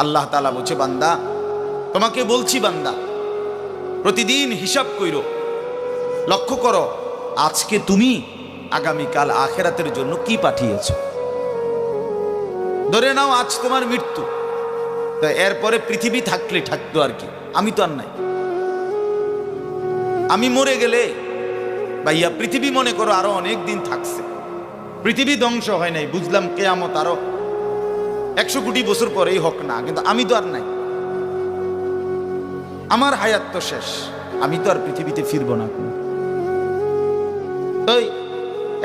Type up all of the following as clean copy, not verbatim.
আল্লাহ তাআলা বলছে, বান্দা তোমাকে বলছি, বান্দা প্রতিদিন হিসাব কইরো, লক্ষ্য করো আজকে তুমি আগামীকাল আখিরাতের জন্য কি পাঠিয়েছো। ধরে নাও আজ তোমার মৃত্যু, তো এরপরে পৃথিবী থাকলে থাকতো আর কি, আমি তো আর নাই। আমি মরে গেলে ভাইয়া পৃথিবী মনে করো আরো অনেক দিন থাকছে, পৃথিবী ধ্বংস হয় নাই, বুঝলাম কিয়ামত আরো 100 কোটি বছর পরেই হোক না, কিন্তু আমি তো আর নাই, আমার হায়াত তো শেষ, আমি তো আর পৃথিবীতে ফিরবো না। তো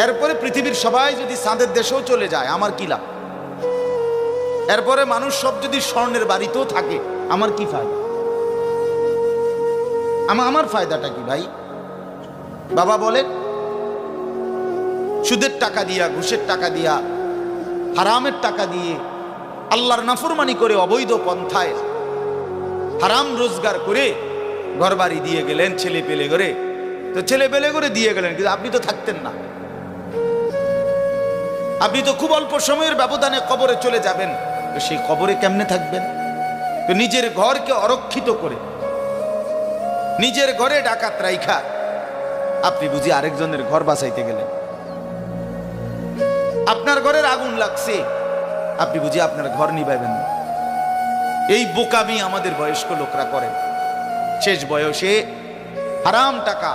এরপরে পৃথিবীর সবাই যদি চাঁদের দেশেও চলে যায় আমার কি লাভ? এরপরে মানুষ সব যদি স্বর্ণের বাড়িতেও থাকে আমার কি ফায়দা? আমার ফায়দাটা কি ভাই? বাবা বলেন, সুদের টাকা দিয়া, ঘুষের টাকা দিয়া, হারামের টাকা দিয়ে, আল্লাহর নাফরমানি করে, অবৈধ পন্থায় হারাম রোজগার করে ঘরবাড়ি দিয়ে গেলেন, ছেলে পেলে করে, তো ছেলে পেলে করে দিয়ে গেলেন, কিন্তু আপনি তো থাকতেন না, আপনি তো খুব অল্প সময়ের ব্যবধানে কবরে চলে যাবেন। তো সেই কবরে কেমনে থাকবেন? তো নিজের ঘরকে অরক্ষিত করে, নিজের ঘরে ডাকাত রাইখা আপনি বুঝি আরেকজনের ঘর বাঁচাইতে গেলেন। আপনার ঘরের আগুন লাগছে, আপনি বুঝি আপনার ঘর নিভাইবেন না। এই বোকামি আমাদের বয়স্ক লোকরা করে। শেষ বয়সে হারাম টাকা,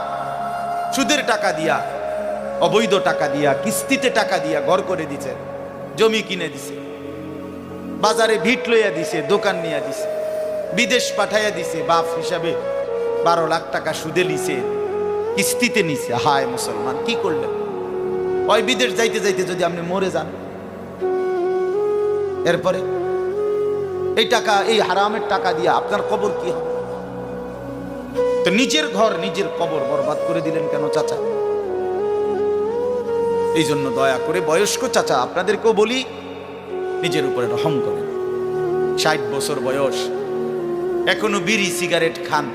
সুদের টাকা দিয়া, অবৈধ টাকা দিয়া, কিস্তিতে টাকা দিয়া ঘর করে দিছে, জমি কিনে দিছে, বাজারে ভিট লইয়া দিছে, দোকান নিয়ে দিছে, বিদেশ পাঠাইয়া দিছে, বাপ হিসাবে 12 লাখ টাকা সুদে লিছে, কিস্তিতে নিছে। হায় মুসলমান, কি করলেন? ওই বিদেশ যাইতে যাইতে যদি আপনি মরে যান, এরপরে এই টাকা, এই হারামের টাকা দিয়া আপনার কবর কি হবে? তো নিজের ঘর, নিজের কবর বরবাদ করে দিলেন কেন চাচা? এই জন্য দয়া করে বয়স্ক চাচা আপনাদেরকেও বলি, নিজের উপরে রহম করেন। 60 বছর বয়স, এখনো বিড়ি সিগারেট খান,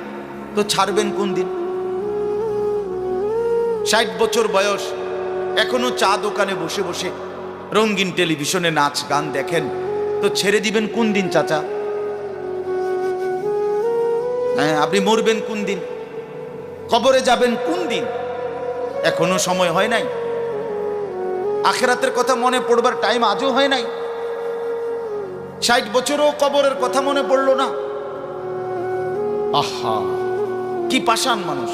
তো ছাড়বেন কোন দিন? 60 বছর বয়স, এখনো চা দোকানে বসে বসে রঙিন টেলিভিশনে নাচ গান দেখেন, তো ছেড়ে দিবেন কোন দিন চাচা? হ্যাঁ, আপনি মরবেন কোন দিন? কবরে যাবেন কোন দিন? এখনো সময় হয় নাই, আখিরাতের কথা মনে পড়বার টাইম আজও হয় নাই। 60 বছরও কবরের কথা মনে পড়লো না। আহা, কি পাষাণ মানুষ!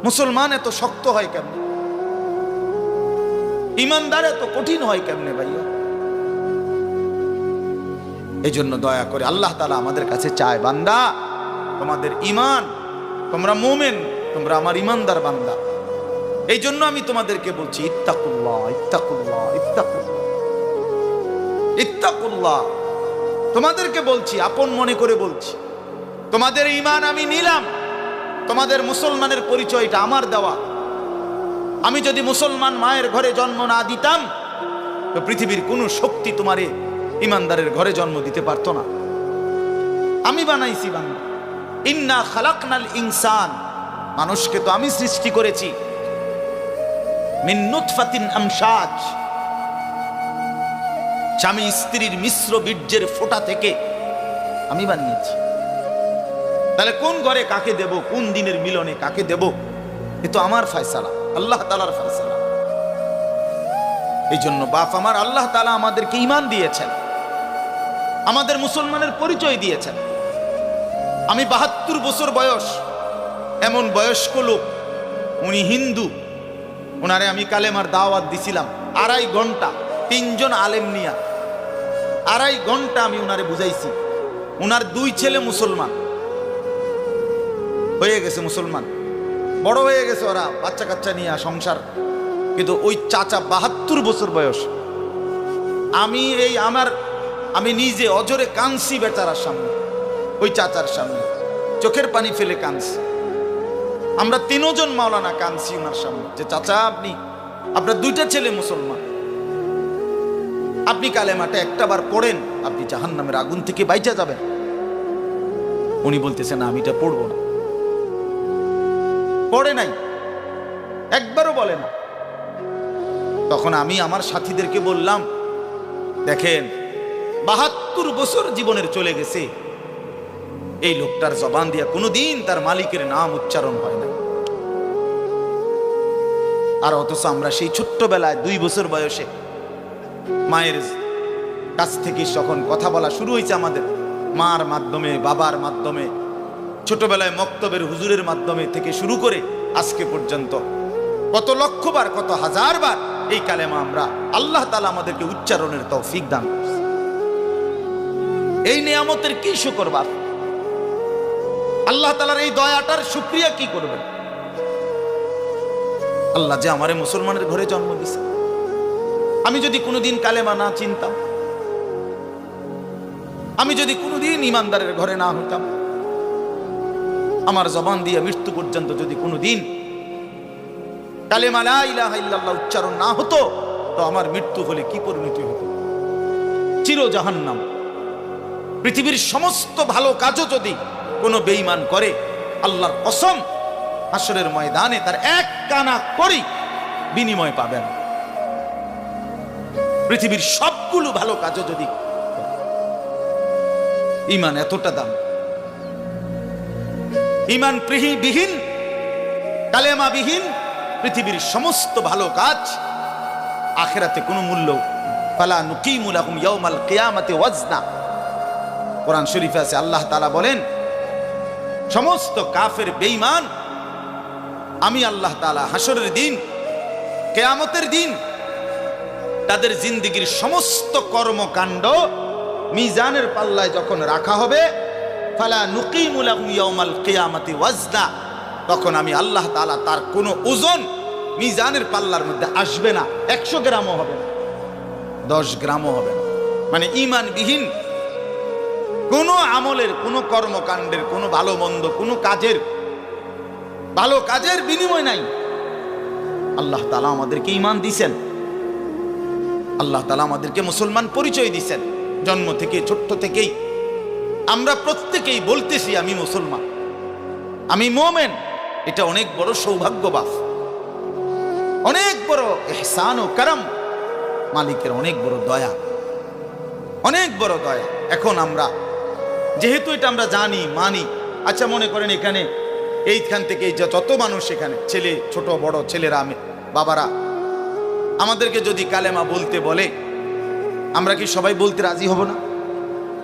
মুসলমান এত শক্ত হয় কেমনে? ইমানদার এত কঠিন হয় কেমনে ভাইয়া? এই জন্য দয়া করে আল্লাহ তাআলা আমাদের কাছে চায়, বান্দা তোমাদের ইমান, তোমরা মুমিন, তোমরা আমার ইমানদার বান্দা। এই জন্য আমি তোমাদেরকে বলছি, ইত্তাকুল্লাহ, ইত্তাকুল্লাহ, ইত্তাকুল্লাহ, ইত্তাকুল্লাহ। তোমাদেরকে বলছি, আপন মনে করে বলছি, তোমাদের ইমান আমি নিলাম, তোমাদের মুসলমানের পরিচয়টা আমার দেওয়া। আমি যদি মুসলমান মায়ের ঘরে জন্ম না দিতাম, তো পৃথিবীর কোনো শক্তি তোমারে ইমানদারের ঘরে জন্ম দিতে পারতো না। আমি বানাইছি বান্দা, ইন্না খালাকনাল ইনসান, মানুষকে তো আমি সৃষ্টি করেছি, মিন নুতফাতিন আমশাজ, স্বামী স্ত্রীর মিশ্র বীর্যের ফোঁটা থেকে আমি বানিয়েছি। তাহলে কোন ঘরে কাকে দেব, কোন দিনের মিলনে কাকে দেব, এ তো আমার ফয়সালা, আল্লাহ তাআলার ফয়সালা। এই জন্য বাপ আমার, আল্লাহ তাআলা আমাদেরকে ঈমান দিয়েছেন, আমাদের মুসলমানের পরিচয় দিয়েছেন। আমি 72 বছর বয়স, এমন বয়স্ক লোক, উনি হিন্দু, ওনারে আমি কালেমার দাওয়াত দিছিলাম 2.5 ঘন্টা, 3 জন আলেম নিয়া 2.5 ঘন্টা আমি উনারে বুঝাইছি। উনার 2 ছেলে মুসলমান হয়ে গেছে, মুসলমান বড় হয়ে গেছে, ওরা বাচ্চা কাচ্চা নিয়ে সংসার, কিন্তু ওই চাচা 72 বছর বয়স। আমি নিজে অজরে কাঁদছি বেচারার সামনে, ওই চাচার সামনে চোখের পানি ফেলে কাঁদছি। আমরা 3 জন মাওলানা কাঁদছি ওনার সামনে, যে চাচা আপনার 2টা ছেলে মুসলমান, আপনি কালেমাটা একটাবার পড়েন, আপনি জাহান্নামের আগুন থেকে বাইচা যাবেন। উনি বলতেছেন আমি এটা পড়বো না, পড়ে নাই, একবারও বলে না। তখন আমি আমার সাথীদেরকে বললাম, দেখেন 72 বছর জীবনের চলে গেছে, এই লোকটার জবান দিয়া কোনোদিন তার মালিকের নাম উচ্চারণ হয় না। আর অথচ আমরা সেই ছোট্টবেলায় 2 বছর বয়সে মায়ের কাছ থেকে যখন কথা বলা শুরু হয়েছে, আমাদের মার মাধ্যমে, বাবার মাধ্যমে, ছোটবেলায় মক্তবের হুজুরের মাধ্যমে থেকে শুরু করে আজকে পর্যন্ত কত লক্ষবার, কত হাজারবার এই কালেমা আমরা আল্লাহ তাআলা আমাদেরকে উচ্চারণের তৌফিক দান করছে। এই নিয়ামতের কি শুকর বাপ? আল্লাহ তাআলার এই দয়াটার শুকরিয়া কি করবেন? আল্লাহ যে আমারে মুসলমানের ঘরে জন্ম দিয়েছে। আমি যদি কোনোদিন কালেমা না চিনতাম, আমি যদি কোনোদিন ইমানদারের ঘরে না হতাম, আমার জবান দিয়ে মৃত্যু পর্যন্ত যদি কোনোদিন কালেমা লা ইলাহা ইল্লাল্লাহ উচ্চারণ না হতো, তো আমার মৃত্যু হলে কি পরিণতি হতো? চির জাহান্নাম। পৃথিবীর সমস্ত ভালো কাজও যদি কোনো বেঈমান করে, আল্লাহর কসম হাসরের ময়দানে তার এক কানা করি বিনিময় পাবেন। পৃথিবীর সবগুলো ভালো কাজও যদি, ঈমান এতটা দাম। ঈমান বিহীন, কালেমা বিহীন পৃথিবীর সমস্ত ভালো কাজ আখিরাতে কোনো মূল্য। ফালা নুকিমু লাহুম ইয়াউমাল কিয়ামাতি ওয়াজনা। কোরআন শরীফে আছে, আল্লাহ তাআলা বলেন, সমস্ত কাফের বেঈমান আমি আল্লাহ তাআলা হাসরের দিন, কিয়ামতের দিন তাদের জিন্দেগীর সমস্ত কর্মকাণ্ড মিজানের পাল্লায় যখন রাখা হবে, ফালা নুকিমু লাহুম ইয়াউমাল কিয়ামাতি ওয়াজনা, তখন আমি আল্লাহ তাআলা তার কোনো ওজন মিজানের পাল্লার মধ্যে আসবে না। 100 গ্রামও হবে না, 10 গ্রামও হবে না। মানে ঈমানবিহীন কোনো আমলের, কোনো কর্মকাণ্ডের, কোনো ভালো মন্দ, কোনো কাজের, ভালো কাজের বিনিময় নাই। আল্লাহ তাআলা আমাদেরকে ঈমান দিয়েছেন, আল্লাহ তাআলা আমাদেরকে মুসলমান পরিচয় দিয়েছেন। জন্ম থেকে, ছোট্ট থেকেই আমরা প্রত্যেকেই বলতেছি আমি মুসলমান, আমি মুমিন। এটা অনেক বড় সৌভাগ্য বাপ, অনেক বড় ইহসান ও করম, মালিকের অনেক বড় দয়া, অনেক বড় দয়া। এখন আমরা যেহেতু এটা আমরা জানি, মানি, আচ্ছা মনে করেন এখানে এইখান থেকে যত মানুষ এখানে, ছেলে, ছোট বড় ছেলেরা, আমি বাবারা, আমাদেরকে যদি কালেমা বলতে বলে, আমরা কি সবাই বলতে রাজি হব না?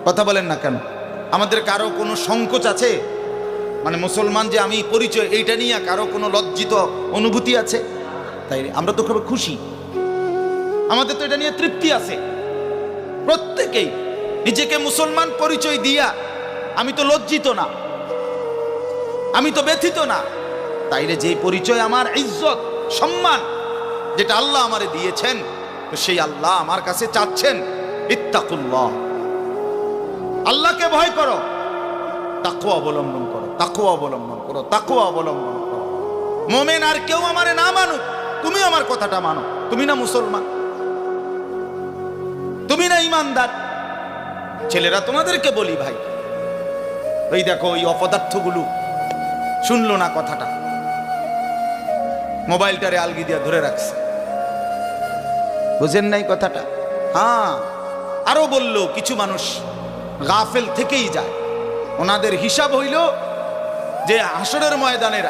কথা বলেন না কেন? আমাদের কারো কোনো সংকোচ আছে? মানে মুসলমান যে আমি পরিচয়, এইটা নিয়ে কারো কোনো লজ্জিত অনুভূতি আছে? তাই আমরা তো খুব খুশি, আমাদের তো এটা নিয়ে তৃপ্তি আছে। প্রত্যেকেই নিজেকে মুসলমান পরিচয় দিয়া আমি তো লজ্জিত না, আমি তো ব্যথিত না। তাইলে যে পরিচয় আমার ইজ্জত, সম্মান, যেটা আল্লাহ আমারে দিয়েছেন, তো সেই আল্লাহ আমার কাছে চাচ্ছেন ইত্তাকুল্লাহ, আল্লাহকে ভয় করো, তাকওয়া অবলম্বন করো, তাকওয়া অবলম্বন করো, তাকওয়া অবলম্বন করো। মুমিন আর কেউ আমারে না মানুক, তুমি আমার কথাটা মানো। তুমি না মুসলমান, তুমি না ইমানদার। ছেলেরা তোমাদেরকে বলি ভাই, ওই দেখো ওই অপদার্থগুলো শুনলো না কথাটা, মোবাইলটারে আলগি দিয়া ধরে রাখছে, বুঝেন নাই কথাটা? হ্যাঁ, আরো বললো কিছু মানুষ গাফেল থেকেই যায়, ওনাদের হিসাব হইল যে হাসরের ময়দানের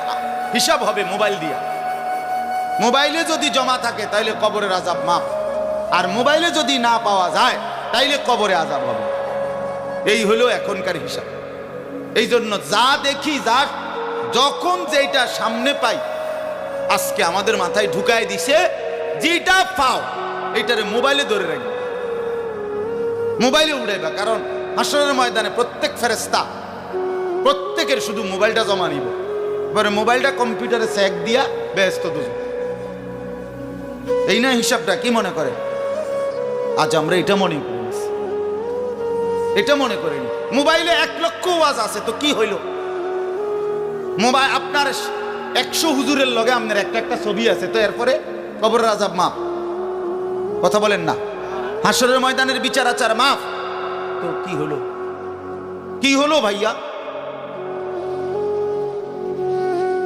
হিসাব হবে মোবাইল দিয়া। মোবাইলে যদি জমা থাকে তাইলে কবরের আযাব মাফ, আর মোবাইলে যদি না পাওয়া যায় তাইলে কবরে আযাব হবে। এই হলো এখনকার হিসাব। এই জন্য যা দেখি, যা যখন যেটা সামনে পাই, আজকে আমাদের মাথায় ঢুকাই দিছে, যেটা পাও এইটারে মোবাইলে ধরে রাখবে, মোবাইলে উড়াইবা। কারণ হাসরের ময়দানে প্রত্যেক ফেরেশতা প্রত্যেকের শুধু মোবাইলটা জমা নিব, এবারে মোবাইলটা কম্পিউটারে চেক দিয়া ব্যস্ত দুজন। এই না হিসাবটা? কি মনে করে? আজ আমরা এটা মনে করি, এটা মনে করিনি। মোবাইলে 1 লক্ষ ওয়াজ আছে, তো কি হইল? মোবাইল আপনার 100 হুজুরের লগে আপনার একটা ছবি আছে, তো এরপরে কবরের আযাব মাফ। কথা বলেন না? হাসরের ময়দানের বিচার আচার মাফ, তো কি হলো? কি হলো ভাইয়া?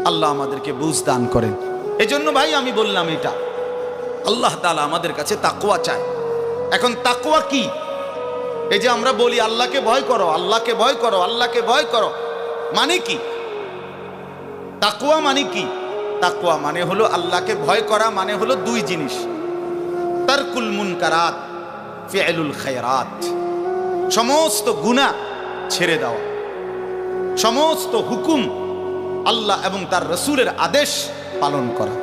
আল্লাহ আমাদেরকে বুঝ দান করেন। এজন্য ভাই আমি বললাম, এটা আল্লাহ তাআলা আমাদের কাছে তাকওয়া চায়। এখন তাকওয়া কি? এই যে আমরা বলি আল্লাহকে ভয় করো, আল্লাহকে ভয় করো, আল্লাহকে ভয় করো, মানে কি? তাকওয়া মানে কি? তাকওয়া মানে হলো আল্লাহকে ভয় করা, মানে হলো দুই জিনিস, তারকুল মুনকারাত, ফি'লুল খায়রাত। সমস্ত গুনাহ ছেড়ে দেওয়া, সমস্ত হুকুম আল্লাহ এবং তার রাসূলের আদেশ পালন করা,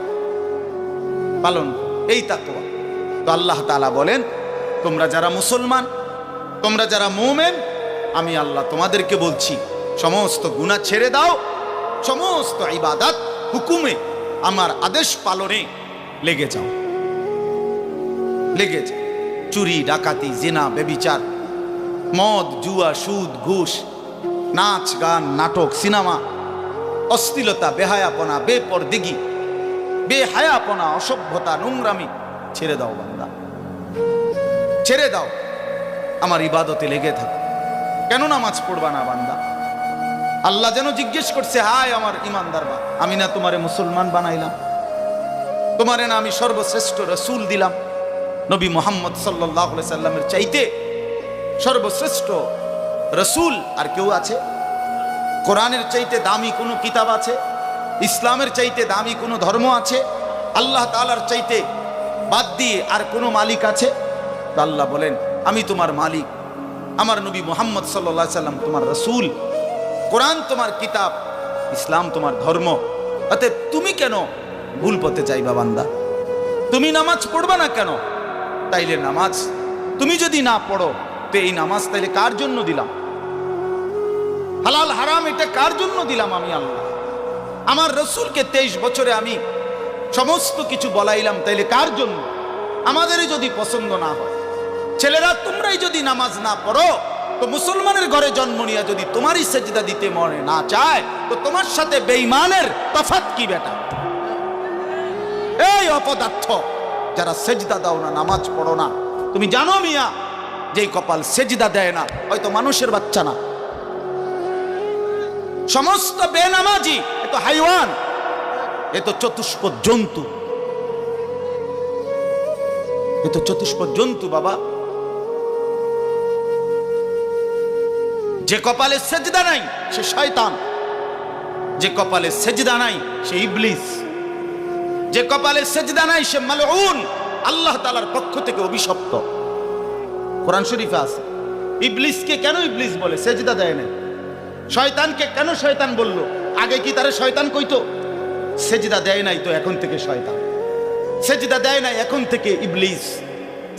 পালন, এই তাকওয়া। তো আল্লাহ তাআলা বলেন, তোমরা যারা মুসলমান, তোমরা যারা মুমিন, আমি আল্লাহ তোমাদেরকে বলছি সমস্ত গুনাহ ছেড়ে দাও, সমস্ত ইবাদত হুকুমে আমার আদেশ পালনে লেগে যাও, লেগে যাও। চুরি, ডাকাতি, জিনা, ব্যভিচার, মদ, জুয়া, সুদ, ঘুষ, নাচ, গান, নাটক, সিনেমা, অশ্লীলতা, বেহায়াপনা, বেপরদিগি, বেহায়াপনা, অসভ্যতা, নোংরামি ছেড়ে দাও বান্দা, ছেড়ে দাও, আমার ইবাদতে লেগে থাকো। কেন নামাজ পড়বা না বান্দা? আল্লাহ যেন জিজ্ঞেস করছে, হায় আমার ইমানদার বা, আমি না তোমারে মুসলমান বানাইলাম? তোমারে না আমি সর্বশ্রেষ্ঠ রাসূল দিলাম? নবী মুহাম্মদ সাল্লাল্লাহু আলাইহি সাল্লামের চাইতে সর্বশ্রেষ্ঠ রাসূল আর কেউ আছে? কোরআনের চাইতে দামি কোনো কিতাব আছে? ইসলামের চাইতে দামি কোনো ধর্ম আছে? আল্লাহ তাআলার চাইতে বাদ দিয়ে আর কোনো মালিক আছে? তো আল্লাহ বলেন, আমি তোমার মালিক, আমার নবী মুহাম্মদ সাল্লাল্লাহু আলাইহি সাল্লাম তোমার রাসূল, কোরআন তোমার কিতাব, ইসলাম তোমার ধর্ম। অতএব তুমি কেন ভুল পথে যাইবা বান্দা? তুমি নামাজ পড়বা না কেন? তাইলে নামাজ তুমি যদি না পড়ো, তো এই নামাজ তাইলে কার জন্য দিলাম? হালাল হারাম এটা কার জন্য দিলাম? আমি আল্লাহ। আমার রাসূলকে 23 বছরে আমি সমস্ত কিছু বলাইলাম, তাইলে কার জন্য? আমাদেরই যদি পছন্দ না হয়, ছেলেরা তোমরাই যদি নামাজ না পড়ো, তো মুসলমানের ঘরে জন্ম নিয়ে যদি তোমারই সেজদা দিতে মনে না চায়, তো তোমার সাথে বেঈমানের তফাৎ কি বেটা? এই অপদার্থ যারা সেজদা দাও না, নামাজ পড়ো না, তুমি জানো মিয়া, যেই কপাল সেজদা দেয় না, হয়তো মানুষের বাচ্চা না, সমস্ত বেনামাজি এ তো হাইওয়ান, এ তো চতুষ্পদ জন্তু, এ তো চতুষ্পদ জন্তু বাবা। যে কপালে সেজদা নাই সে শয়তান, যে কপালে সেজদা নাই সে ইবলিস, যে কপালে সেজদা নাই সে মালউন, আল্লাহ তাআলার পক্ষ থেকে অভিশপ্ত। কোরআন শরীফে আছে। ইবলিসকে কেন ইবলিস বলে? সেজদা দেয় না। শয়তানকে কেন শয়তান বলল? আগে কি তারে শয়তান কইতো? সেজদা দেয় নাই তো এখন থেকে শয়তান, সেজদা দেয় নাই এখন থেকে ইবলিস,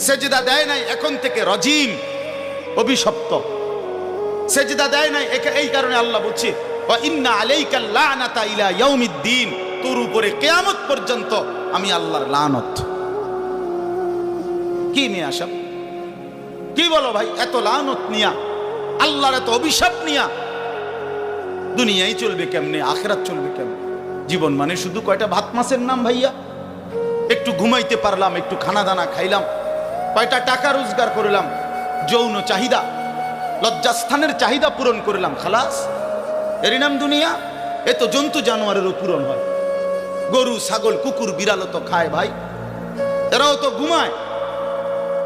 সেজদা দেয় নাই এখন থেকে রজিম, অভিশপ্ত, সেজদা দেয় নাই। এই কারণে আল্লাহ বলছে, ওয়া ইন্না আলাইকাল লানাতা ইলা ইয়াউমিদ্দিন, তোর উপরে কিয়ামত পর্যন্ত আমি আল্লাহর লানত। কি নিয়ে আসব? কি বলো ভাই? এত লানত নিয়া, আল্লাহর এত অভিশাপ নিয়া দুনিয়ায় চলবে কেমনে? আখিরাত চলবে কেমনে? জীবন মানে শুধু কয়টা ভাত মাছের নাম ভাইয়া? একটু ঘুমাইতে পারলাম, একটু খানা দানা খাইলাম, কয়টা টাকা রোজগার করলাম, যৌন চাহিদা, লজ্জাস্থানের চাহিদা পূরণ করলাম, খালাস, এরই নাম দুনিয়া? এ তো জন্তু জানোয়ারেরও পূরণ হয়। গরু, ছাগল, কুকুর, বিড়ালও তো খায় ভাই, এরাও তো ঘুমায়,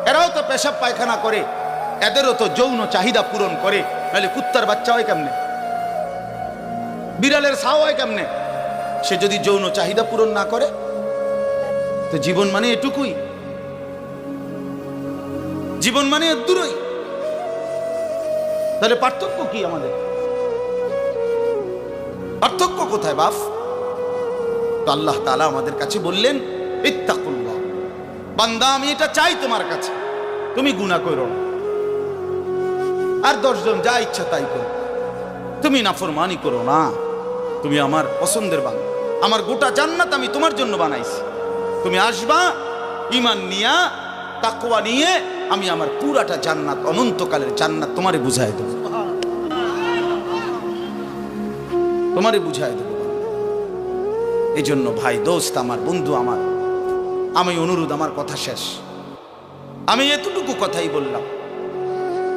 এরাও তো পেশাব পায়খানা করে, এদেরও তো যৌন চাহিদা পূরণ করে। নাহলে কুত্তার বাচ্চা হয় কেমনে? বিড়ালের ছাও হয় কেমনে? সে যদি যৌন চাহিদা পূরণ না করে, তো জীবন মানে এটুকুই? জীবন মানে দূরই? তাহলে পার্থক্য কি আমাদের? পার্থক্য কোথায় বাপ? তো আল্লাহ তাআলা আমাদের কাছে বললেন, ইত্তাকুল্লাহ, বান্দা আমি এটা চাই তোমার কাছে, তুমি গুনাহ করো না, আর 10 জন যা ইচ্ছা তাই করো, তুমি নাফরমানি করো না, তুমি আমার পছন্দের বান্দা, আমার গোটা জান্নাত আমি তোমার জন্য বানাইছি, তুমি আসবা ঈমান নিয়া, তাকওয়া নিয়ে, আমি আমার পুরাটা জান্নাত, অনন্তকালের জান্নাত তোমারে বুঝাই দেব, তোমারে বুঝাই দেব। এই জন্য ভাই, দোস্ত আমার, বন্ধু আমার, আমি অনুরোধ, আমার কথা শেষ, আমি এতটুকু কথাই বললাম,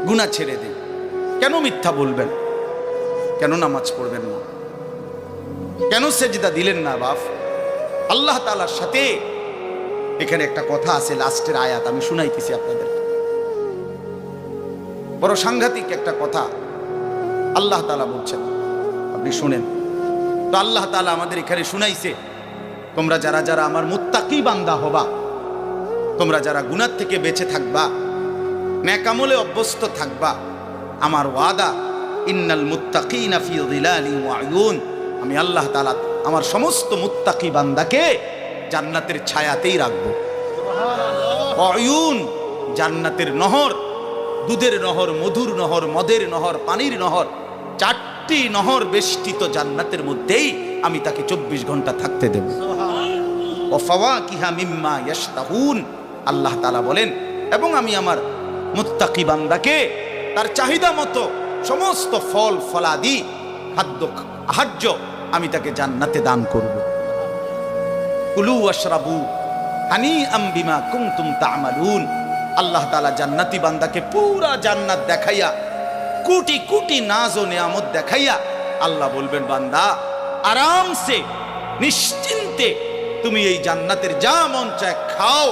গুনাহ ছেড়ে দিন। কেন মিথ্যা বলবেন? কেন নামাজ পড়বেন না? কেন সেজদা দিলেন না বাপ? আল্লাহ তাআলার সাথে এখানে একটা কথা আছে, লাস্টের আয়াত আমি শুনাইতেছি আপনাদের। বড় সাংঘাতিক একটা কথা আল্লাহ তাআলা বলছেন, আপনি শুনেন। তো আল্লাহ তাআলা আমাদের এখানে শুনাইছে, তোমরা যারা যারা আমার মুত্তাকি বান্দা হবা, তোমরা যারা গুনাহ থেকে বেঁচে থাকবা, নেক আমলে অভ্যস্ত থাকবা, আমার ওয়াদা ইন্নাল মুত্তাকিনা ফি যিলালিন ওয়া আয়ুন, আমি আল্লাহ তাআলা আমার সমস্ত মুত্তাকি বান্দাকে জান্নাতের ছায়াতেই রাখবো। আয়ুন, জান্নাতের নহর, দুধের নহর, মধুর নহর, মদের নহর, পানির নহর, 4টি নহর বেষ্টিত জান্নাতের মধ্যেই আমি তাকে 24 ঘন্টা থাকতে দেব। ওয়া ফাওয়াকিহা মিম্মা ইয়াশতাহুন, আল্লাহ তাআলা বলেন, এবং আমি আমার মুত্তাকি বান্দাকে তার চাহিদা মতো সমস্ত ফল ফলাদি খাদ্য আহার্য আমি তাকে জান্নাতে দান করব। কুলু ওয়াশরাবু হানিআম বিমা কুনতুম তা'মালুন, আল্লাহ তাআলা জান্নাতি বান্দাকে পুরা জান্নাত দেখাইয়া, কোটি কোটি নাজ ও নিয়ামত দেখাইয়া আল্লাহ বলবেন, বান্দা আরামসে নিশ্চিন্তে তুমি এই জান্নাতের যা মন চায় খাও,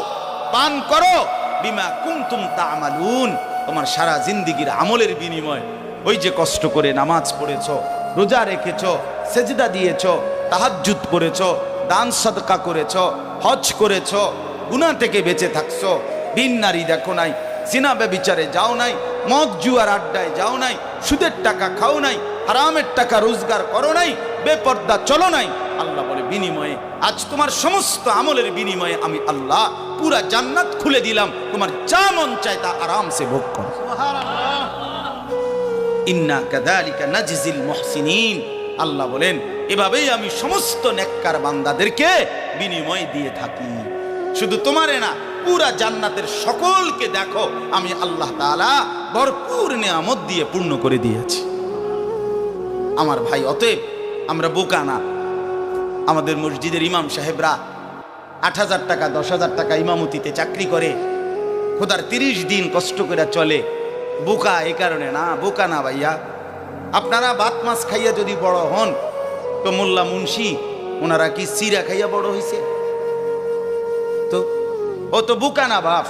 পান করো, বিমা কুনতুম তা'মালুন, তোমার সারা জিন্দেগীর আমলের বিনিময়, ওই যে কষ্ট করে নামাজ পড়েছো, রোজা রেখেছো, সেজদা দিয়েছো, তাহাজ্জুদ পড়েছো, দান সাদকা করেছো, হজ করেছো, গুনাহ থেকে বেঁচে থাকছো, ভিন নারী দেখো নাই, জিনা ব্যভিচারে যাও নাই, মদ জুয়ার আড্ডায় যাও নাই, সুদের টাকা খাও নাই, হারামের টাকা রোজগার করো নাই, বেপর্দা চলো নাই, আল্লাহ বলে বিনিময়ে আজ তোমার সমস্ত আমলের বিনিময়ে আমি আল্লাহ পুরা জান্নাত খুলে দিলাম, তোমার যা মন চায় তা আরামসে ভোগ করো। ইন্না কাযালিকা নাজজিল মুহসিনিন, আল্লাহ বলেন এভাবেই আমি সমস্ত নেককার বান্দাদেরকে বিনিময় দিয়ে থাকি। শুধু তোমারে না, পুরা জান্নাতের সকলকে দেখো আমি আল্লাহ তাআলা ভরপুর নিয়ামত দিয়ে পূর্ণ করে দিয়েছি। আমার ভাই, অতএব আমরা বোকা না। আমাদের মসজিদের ইমাম সাহেবরা 8,000 টাকা 10,000 টাকা ইমামতিতে চাকরি করে, খোদার 30 দিন কষ্ট করে চলে। বোকা এই কারণে না, বোকা না ভাইয়া। আপনারা ভাত মাছ খাইয়া যদি বড় হন, তো মোল্লা মুন্সি ওনারা কি সিরা খাইয়া বড় হয়েছে? তো ও তো বোকা না বাপ।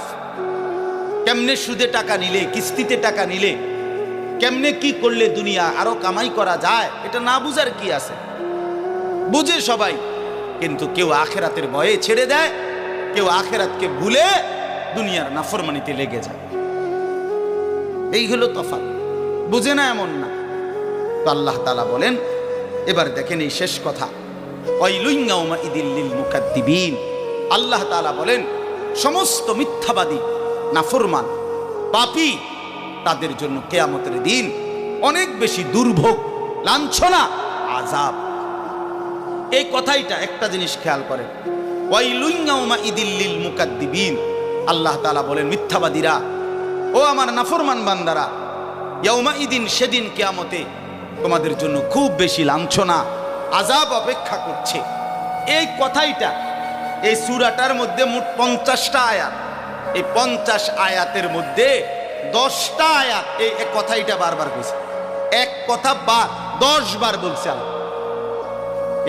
কেমনে সুদে টাকা নিলে, কিস্তিতে টাকা নিলে, কেমনে কি করলে দুনিয়া আরো কামাই করা যায়, এটা না বুঝার কি আছে? বুঝে সবাই, কিন্তু কেউ আখেরাতের ভয়ে ছেড়ে দেয়, কেউ আখেরাতকে ভুলে দুনিয়ার নাফরমানিতে লেগে যায়। এই হলো তফাৎ, বুঝে না এমন না। তো আল্লাহ তাআলা বলেন, এবার দেখেন এই শেষ কথা, ওয়াইলুন ইয়াউমাইদিল লিল মুকাদ্দিবিন, আল্লাহ তাআলা বলেন সমস্ত মিথ্যাবাদী, নাফরমান, পাপী, তাদের জন্য কিয়ামতের দিন অনেক বেশি দুর্ভোগ, লাঞ্ছনা, আযাব। এই কথাইটা একটা জিনিস খেয়াল করেন, ওয়াইলুন ইয়াউমাইদিল লিল মুকাদ্দিবিন, আল্লাহ তাআলা বলেন মিথ্যাবাদীরা, ও আমার নাফরমান বান্দারা, ইয়াউমাইদিন, সেদিন কিয়ামতে তোমাদের জন্য খুব বেশি লাঞ্ছনা, আযাব অপেক্ষা করছে। এই কথাইটা এই সূরাটার মধ্যে মোট 50টা আয়াত। এই 50 আয়াতের মধ্যে 10টা আয়াত এই কথাইটা বারবার কইছে। এক কথা 10 বার বলছে আল্লাহ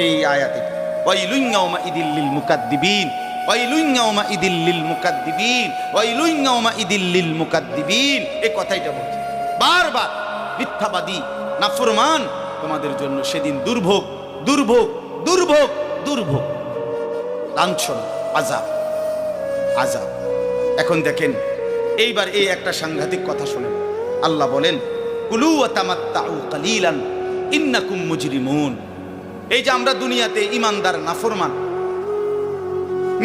এই আয়াতে, ওয়াইলুন ইয়াউমাইদিল লিল মুকাদ্দিবিন, ওয়াইলুন ইয়াউমাইদিল লিল মুকাদ্দিবিন, ওয়াইলুন ইয়াউমাইদিল লিল মুকাদ্দিবিন, এই কথাইটা বলছে বারবার। মিথ্যাবাদী, নাফরমান, তোমাদের জন্য সেদিন দুর্ভোগ, দুর্ভোগ, দুর্ভোগ, দুর্ভোগ, লাঞ্ছনা, আযাব, আযাব। এখন দেখেন এইবার এই একটা সাংঘাতিক কথা শুনেন। আল্লাহ বলেন, কুলু ওয়া তামাত্তাউ কালিলান ইন্নাকুম মুজরিমুন। এই যে আমরা দুনিয়াতে ইমানদার, নাফরমান,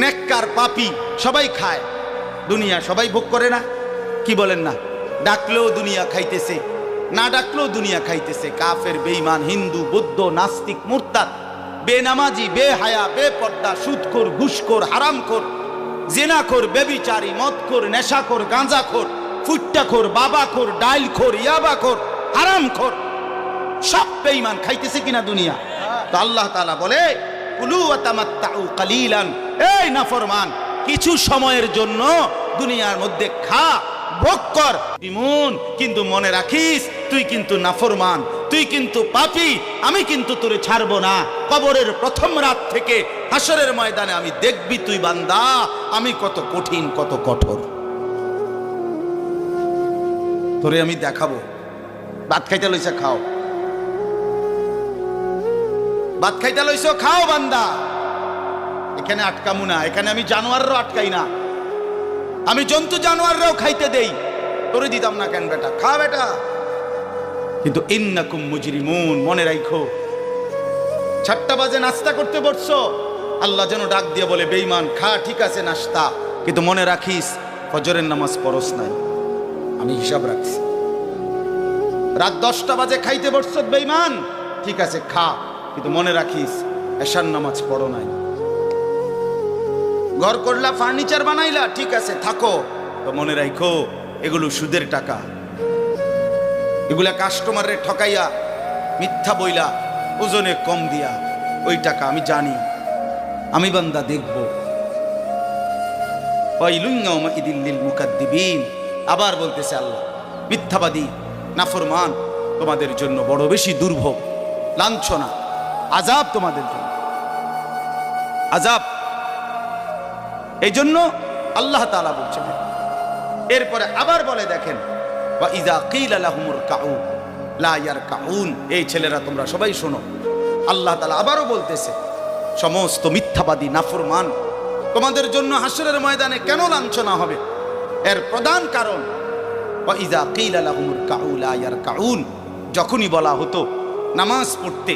নেককার, পাপী সবাই খায়, দুনিয়া সবাই ভোগ করে না? কি বলেন না? ডাকলেও দুনিয়া খাইতেছে, না ডাকলেও দুনিয়া খাইতেছে। কাফের, বেঈমান, হিন্দু, বৌদ্ধ, নাস্তিক, মুরতাদ, বেনামাজি, বেহায়া, বেপর্দা, সুদখোর, ঘুষখোর, হারামখোর, জিনাখোর, বেবিচারী, মদখোর, নেশাখোর, গাঁজাখোর, ফুট্টাখোর, বাবাখোর, ডাইলখোর, ইয়াবাখোর, হারামখোর, সব বেঈমান খাইতেছে কিনা দুনিয়া? তো আল্লাহ তাআলা বলে, কুলু ওয়া তামাত্তাউ কালিলান, এই নাফরমান, কিছু সময়ের জন্য দুনিয়ার মধ্যে খা, ভোগ কর, ইমন, কিন্তু মনে রাখিস তুই কিন্তু নাফরমান, তুই কিন্তু পাপী, আমি কিন্তু তোরে ছাড়বো না। কবরের প্রথম রাত থেকে হাসরের ময়দানে আমি দেখবি তুই বান্দা আমি কত কঠিন, কত কঠোর। তোরে আমি দেখাবো। ভাত খাইতে লইছে, খাও। ভাত খাইতে লইছ, খাও বান্দা। এখানে আটকামু না, এখানে আমি জানোয়াররাও আটকাই না, আমি জন্তু জানোয়াররাও খাইতে দেই। তোরে দিতাম না কেন বেটা, খা বেটা। কিন্তু ইন্নাকুম মুজরিমুন, মনে রাখো 7টা বাজে নাস্তা করতে বসছো, আল্লাহ যেন ডাক দিয়ে বলে বেঈমান খা, ঠিক আছে নাস্তা, কিন্তু মনে রাখিস ফজরের নামাজ পড়স নাই, আমি হিসাব রাখছি। রাত 10টা বাজে খাইতে বসছ বেঈমান, ঠিক আছে খা, কিন্তু মনে রাখিস এশার নামাজ পড়ো নাই। ঘর করলা, ফার্নিচার বানাইলা, ঠিক আছে থাকো, তো মনে রাখো এগুলো সুদের টাকা, এগুলা কাস্টমারের ঠকাইয়া মিথ্যা বইলা ওজনে কম দিয়া, ওই টাকা আমি জানি, আমি বান্দা দেখব। আবার বলতেছে আল্লাহ, মিথ্যাবাদী নাফরমান তোমাদের জন্য বড় বেশি দুর্ভোগ, লাঞ্ছনা, আযাব তোমাদের জন্য, আযাব। এই জন্য আল্লাহ তাআলা বলছেন। এরপরে আবার বলে দেখেন, ওয়া ইযা কিলা লাহুমুর কাউ লা ইয়ারকাউন, এই ছেলেরা তোমরা সবাই শোনো, আল্লাহ তাআলা আবারও বলতেছে সমস্ত মিথ্যাবাদী নাফরমান তোমাদের জন্য হাসরের ময়দানে কেন লাঞ্ছনা হবে, এর প্রধান কারণ ওয়া ইযা কিলা লাহুমুর কাউ লা ইয়ারকাউন, যখনই বলা হতো নামাজ পড়তে,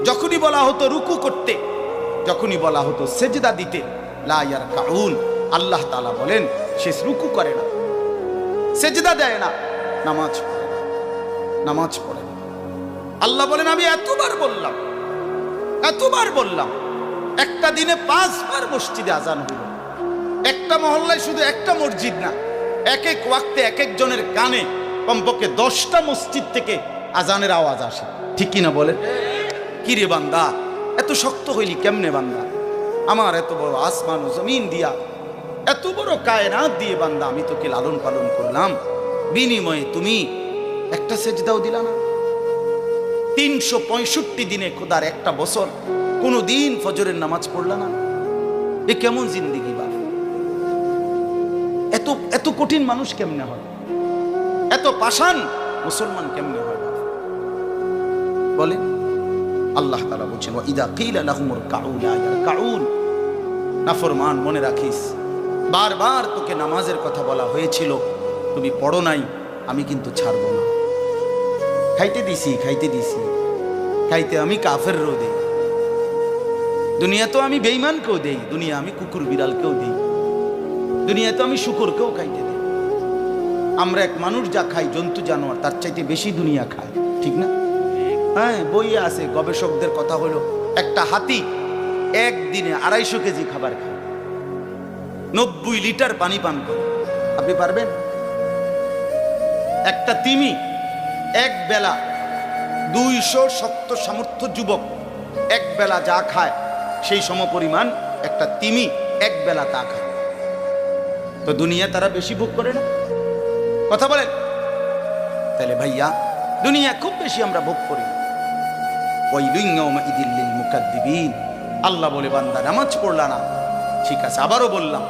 যখনই বলা হতো রুকু করতে, যখনই বলা হতো সেজদা দিতে, লা ইয়ারকাউন, আল্লাহ তাআলা বলেন সে রুকু করে না, সেজদা দেয় না, নামাজ পড়ে না, নামাজ পড়ে না। আল্লাহ বলেন আমি এতবার বললাম, এতবার বললাম, একটা দিনে 5 বার মসজিদে আজান হলো, একটা মহল্লায় শুধু একটা মসজিদ না, এক এক ওয়াক্তে এক একজনের কানে কমপক্ষে 10টা মসজিদ থেকে আজানের আওয়াজ আসে, ঠিক কিনা বলেন? কি রে বান্দা এত শক্ত হইলি কেমনে বান্দা, আমার এত বড় আসমান ও জমিন দিয়া, এত বড় কায়নাত দিয়ে বান্দা আমি তোকে লালন পালন করলাম, বিনিময়ে তুমি একটা সেজদাও দিলা না। 365 দিনে খোদার একটা বছর কোনো দিন ফজরের নামাজ পড়লা না, এ কেমন জিন্দেগি বাপ? এত এত কঠিন মানুষ কেমনে হয়, এত পাষাণ মুসলমান কেমনে হয় বাপ? বলে আল্লাহ তাআলা বলছেন ওয়া ইযা কিলা লাহুমুর কাউ লা ইয়ারকাউন, নাফরমান মনে রাখিস বারবার তোকে নামাজের কথা বলা হয়েছিল, তুমি পড়ো নাই, আমি কিন্তু ছাড়বো না। খাইতে দিছি, খাইতে দিছি, খাইতে আমি কাফেরও দেই, দুনিয়া তো আমি বেঈমানকেও দেই, দুনিয়া আমি কুকুর বিড়ালকেও দেই, দুনিয়া তো আমি শুকরকেও খাইতে দেই। আমরা এক মানুষ যা খাই জন্তু জানোয়ার তার চাইতে বেশি দুনিয়া খায়, ঠিক না? হ্যাঁ, বইয়ে আছে, গবেষকদের কথা হলো একটা হাতি একদিনে 250 কেজি খাবার খায়, 90 লিটার পানি পান করে, আপনি পারবেন? একটা তিমি এক বেলা 200 শক্ত সামর্থ্য যুবক এক বেলা যা খায় সেই সমপরিমাণ একটা তিমি এক বেলা তা খায়, তো দুনিয়া তারা বেশি ভোগ করে না? কথা বলেন। তাহলে ভাইয়া দুনিয়া খুব বেশি আমরা ভোগ করি। আল্লাহ বলে বান্দা নামাজ পড়লা না, ঠিক আছে আবারও বললাম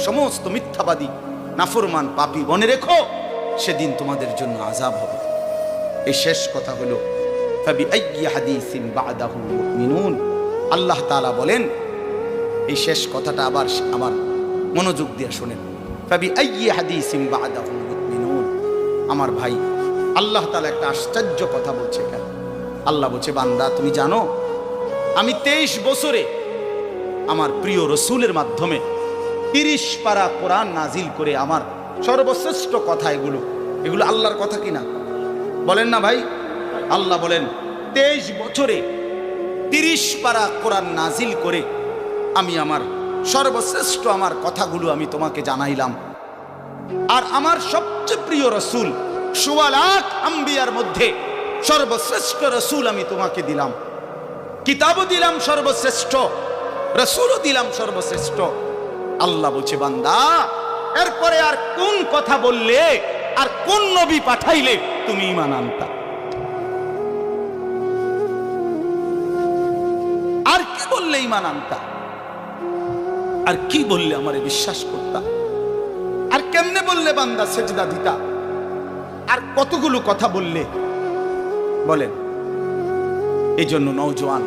সমস্ত মিথ্যাবাদী নাফরমান পাপী মনে রেখো সেদিন তোমাদের জন্য আযাব হবে। এই শেষ কথা হলো আল্লাহ তাআলা বলেন, এই শেষ কথাটা আবার আমার মনোযোগ দিয়ে শোনেন, আমার ভাই আল্লাহ তাআলা একটা আশ্চর্য কথা বলছে। কেন? আল্লাহ বলছে বান্দা তুমি জানো আমি 23 বছরে আমার প্রিয় রসুলের মাধ্যমে 30 পারা কোরআন নাজিল করে আমার সর্বশ্রেষ্ঠ কথা, এগুলো আল্লাহর কথা কিনা বলেন না ভাই? আল্লাহ বলেন 23 বছরে 30 পারা কোরআন নাজিল করে আমি আমার সর্বশ্রেষ্ঠ আমার কথাগুলো আমি তোমাকে জানাইলাম। আর আমার সবচেয়ে প্রিয় রসুল 1.25 লাখ আম্বিয়ার মধ্যে সর্বশ্রেষ্ঠ রসুল আমি তোমাকে দিলাম, কিতাবও দিলাম সর্বশ্রেষ্ঠ, রসুলও দিলাম সর্বশ্রেষ্ঠ। আল্লাহ বলছে বান্দা এরপরে আর কোন কথা বললে আর কোন নবী পাঠাইলে তুমি ঈমান আনতা? আর কি বললে ঈমান আনতা? আর কি বললে আমারে বিশ্বাস করতা? আর কেমনে কেমনে বললে বান্দা সেজদা দিতা, আর কতগুলো কথা বললে বলেন। এই জন্য নওজোয়ান,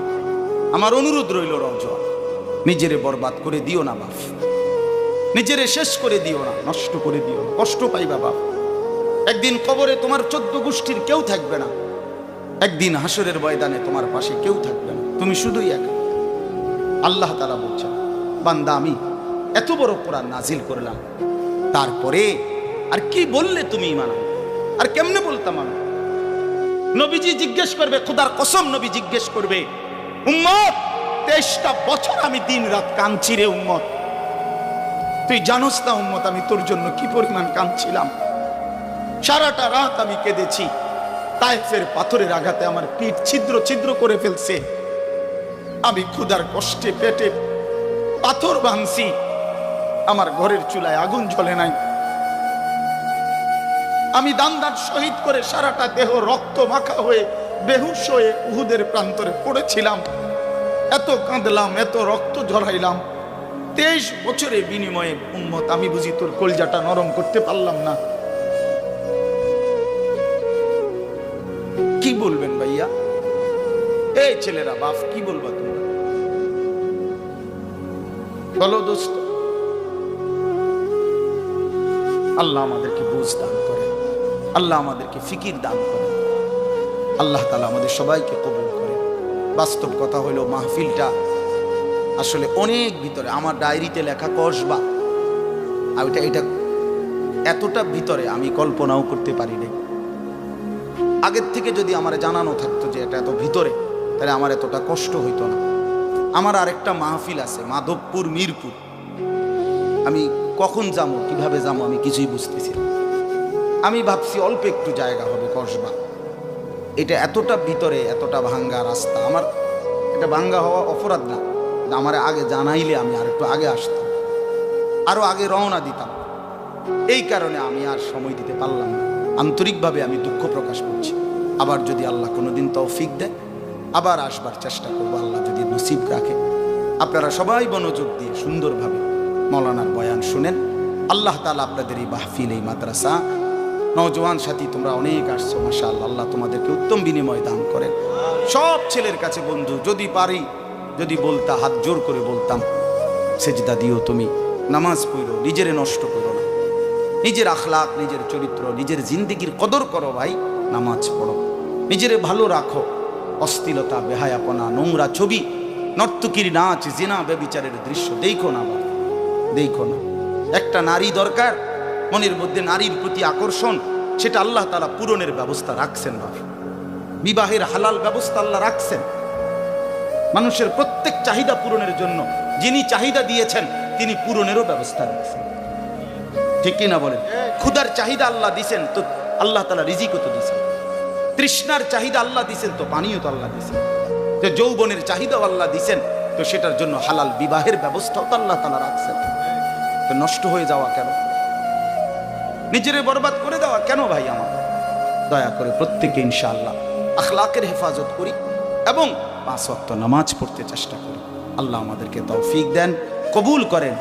আমার অনুরোধ রইল, নওজোয়ান নিজেরে বরবাদ করে দিও না বাপ, নিজেরে শেষ করে দিও না, নষ্ট করে দিও না, কষ্ট পাইবা বাপ। একদিন কবরে তোমার 14 গোষ্ঠীর কেউ থাকবে না, একদিন হাসরের ময়দানে তোমার পাশে কেউ থাকবে না, তুমি শুধুই একা। আল্লাহ তাআলা বলছেন, বান্দা আমি এত বড় কোরআন নাজিল করলাম, তারপরে আর কি বললে তুমি ঈমান আনবে? আর কেমনে বলতাম আমি? নবীজি জিজ্ঞেস করবে, খোদার কসম নবী জিজ্ঞেস করবে, উম্মত 23টা বছর আমি দিন রাত কাঁদছি রে উম্মত, তুই জানোস না উম্মত আমি তোর জন্য কি পরিমাণ কাঁদছিলাম। সারাটা রাত আমি কেঁদেছি, তায়েফের পাথরের আঘাতে আমার পিঠ ছিদ্র ছিদ্র করে ফেলছে, আমি ক্ষুধার কষ্টে পেটে পাথর ভাঙছি, আমার ঘরের চুলায় আগুন জ্বলে নাই, আমি দান্দার শহীদ করে সারাটা দেহ রক্ত মাখা হয়ে বেহুশ হয়ে উহুদের প্রান্তরে পড়েছিলাম, এত কাঁদলাম, এত রক্ত ঝরাইলাম, 23 বছরের বিনিময়ে উম্মত আমি বুঝি তোর কলজাটা নরম করতে পারলাম না। কি বলবেন ভাইয়া? এই ছেলেরা বাপ কি বলবা তোমরা? বলো দোস্ত। আল্লাহ আমাদেরকে বুঝ দান করে, আল্লাহ আমাদেরকে ফিকির দান করে, আল্লাহ তাআলা আমাদের সবাইকে কবুল করে। বাস্তব কথা হলো মাহফিলটা আসলে অনেক ভিতরে, আমার ডায়েরিতে লেখা কসবা, আর এটা এতটা ভিতরে আমি কল্পনাও করতে পারি নাই। আগের থেকে যদি আমার জানানো থাকতো যে এটা এত ভিতরে, তাহলে আমার এতটা কষ্ট হইতো না। আমার আরেকটা মাহফিল আছে মাধবপুর, মিরপুর, আমি কখন যাবো, কিভাবে যাবো আমি কিছুই বুঝতেছি না। আমি ভাবছি অল্প একটু জায়গা হবে কসবা, এটা এতটা ভিতরে, এতটা ভাঙ্গা রাস্তা, আমার এটা ভাঙ্গা হওয়া অপরাধ না, আমার আগে জানাইলে আমি আর একটু আগে আসতাম, আরো আগে রওনা দিতাম। এই কারণে আমি আর সময় দিতে পারলাম না। আন্তরিকভাবে আমি দুঃখ প্রকাশ করছি। আবার যদি আল্লাহ কোনোদিন তৌফিক দেয় আবার আসবার চেষ্টা করবো, আল্লাহ যদি নসিব রাখে। আপনারা সবাই মনোযোগ দিয়ে সুন্দরভাবে মৌলানার বয়ান শুনেন। আল্লাহ তাআলা আপনাদের এই মাহফিল, এই মাদ্রাসা, নওজোয়ান সাথী তোমরা অনেক আসছো, মাশাআল্লাহ, আল্লাহ তোমাদেরকে উত্তম বিনিময় দান করেন। সব ছেলের কাছে বন্ধু, যদি পারি, যদি বলতা, হাত জোর করে বলতাম, সেজদা দিও তুমি, নামাজ পড়ো, নিজেরে নষ্ট করো না, নিজের আখলাক, নিজের চরিত্র, নিজের জিন্দেগির কদর করো ভাই, নামাজ পড়ো, নিজেরে ভালো রাখো। অশ্লীলতা, বেহায়াপনা, নোংরা ছবি, নর্তকীর নাচ, জিনা, ব্যভিচারের দৃশ্য দেখো না বাবা, দেখো না। একটা নারী দরকার, মনের মধ্যে নারীর প্রতি আকর্ষণ, সেটা আল্লাহ তাআলা পূরণের ব্যবস্থা রাখছেন বাবা। বিবাহের হালাল ব্যবস্থা আল্লাহ রাখছেন। মানুষের প্রত্যেক চাহিদা পূরণের জন্য যিনি চাহিদা দিয়েছেন তিনি পূরণেরও ব্যবস্থা রাখছেন, ঠিক কিনা বলেন? ক্ষুধার চাহিদা আল্লাহ দিছেন, তো আল্লাহ তাআলা রিজিকও তো দিছেন। তৃষ্ণার চাহিদা আল্লাহ দিছেন, তো পানিও তো আল্লাহ দিছেন। যে যৌবনের চাহিদাও আল্লাহ দিছেন, তো সেটার জন্য হালাল বিবাহের ব্যবস্থাও তো আল্লাহ তাআলা রাখছেন। তো নষ্ট হয়ে যাওয়া কেন? নিজেরে বরবাদ করে দেওয়া কেন ভাই? আমার দয়া করে প্রত্যেকে ইনশাআল্লাহ আখলাকের হেফাজত করি এবং 5 ওয়াক্ত নামাজ পড়তে চেষ্টা করি। আল্লাহ আমাদেরকে তৌফিক দেন, কবুল করেন।